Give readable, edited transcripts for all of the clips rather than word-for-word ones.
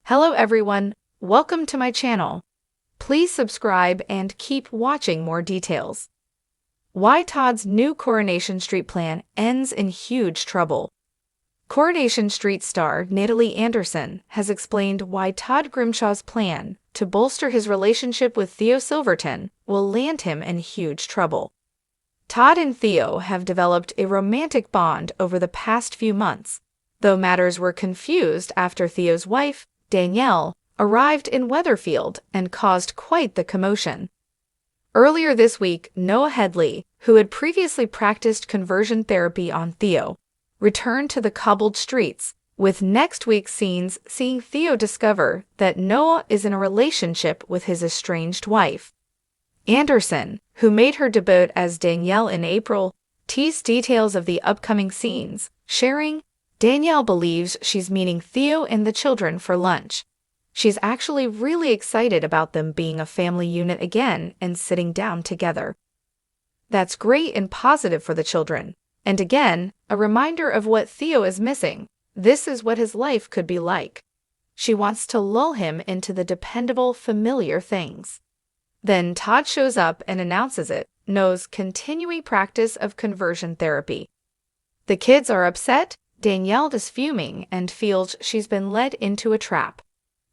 Hello everyone, welcome to my channel. Please subscribe and keep watching more details. Why Todd's new Coronation Street plan ends in huge trouble. Coronation Street star Natalie Anderson has explained why Todd Grimshaw's plan to bolster his relationship with Theo Silverton will land him in huge trouble. Todd and Theo have developed a romantic bond over the past few months, though matters were confused after Theo's wife, Danielle, arrived in Weatherfield and caused quite the commotion. Earlier this week, Noah Headley, who had previously practiced conversion therapy on Theo, returned to the cobbled streets, with next week's scenes seeing Theo discover that Noah is in a relationship with his estranged wife. Anderson, who made her debut as Danielle in April, teased details of the upcoming scenes, sharing, "Danielle believes she's meeting Theo and the children for lunch. She's actually really excited about them being a family unit again and sitting down together. That's great and positive for the children. And again, a reminder of what Theo is missing. This is what his life could be like. She wants to lull him into the dependable, familiar things." Then Todd shows up and announces it, Noah's continuing practice of conversion therapy. The kids are upset, Danielle is fuming and feels she's been led into a trap.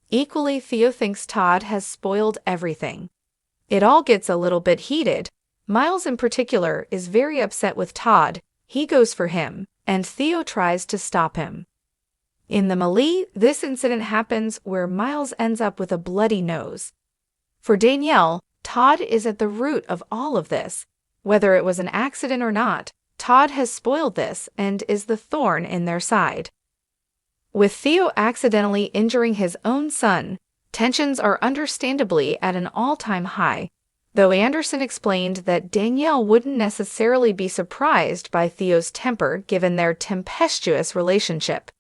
Equally, Theo thinks Todd has spoiled everything. It all gets a little bit heated. Miles in particular is very upset with Todd. He goes for him, and Theo tries to stop him. In the melee, this incident happens where Miles ends up with a bloody nose. For Danielle, Todd is at the root of all of this. Whether it was an accident or not, Todd has spoiled this and is the thorn in their side. With Theo accidentally injuring his own son, tensions are understandably at an all-time high, though Anderson explained that Danielle wouldn't necessarily be surprised by Theo's temper given their tempestuous relationship.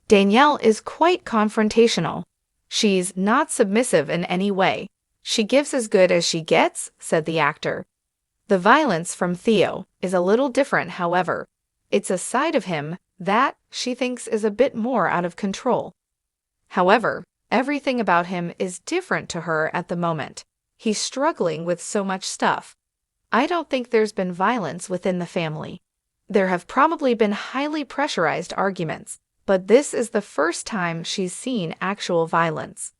Danielle is quite confrontational. She's not submissive in any way. She gives as good as she gets, said the actor. The violence from Theo is a little different, however. It's a side of him that she thinks is a bit more out of control. However, everything about him is different to her at the moment. He's struggling with so much stuff. I don't think there's been violence within the family. There have probably been highly pressurized arguments, but this is the first time she's seen actual violence.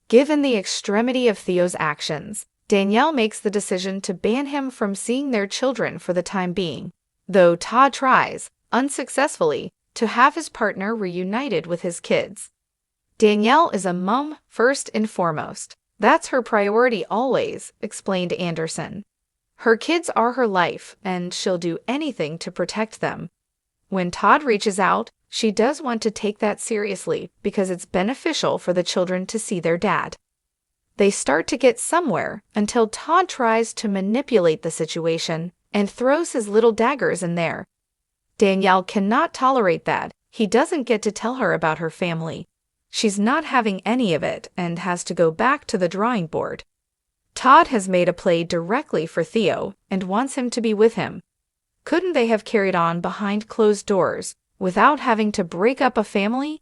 Given the extremity of Theo's actions, Danielle makes the decision to ban him from seeing their children for the time being, though Todd tries, unsuccessfully, to have his partner reunited with his kids. Danielle is a mom first and foremost. That's her priority always, explained Anderson. Her kids are her life, and she'll do anything to protect them. When Todd reaches out, she does want to take that seriously because it's beneficial for the children to see their dad. They start to get somewhere until Todd tries to manipulate the situation and throws his little daggers in there. Danielle cannot tolerate that. He doesn't get to tell her about her family. She's not having any of it and has to go back to the drawing board. Todd has made a play directly for Theo and wants him to be with him. Couldn't they have carried on behind closed doors without having to break up a family?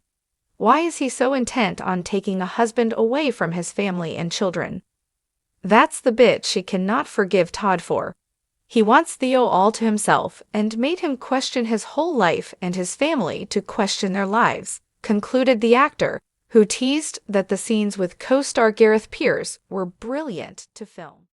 Why is he so intent on taking a husband away from his family and children? That's the bit she cannot forgive Todd for. He wants Theo all to himself and made him question his whole life and his family to question their lives, concluded the actor, who teased that the scenes with co-star Gareth Pierce were brilliant to film.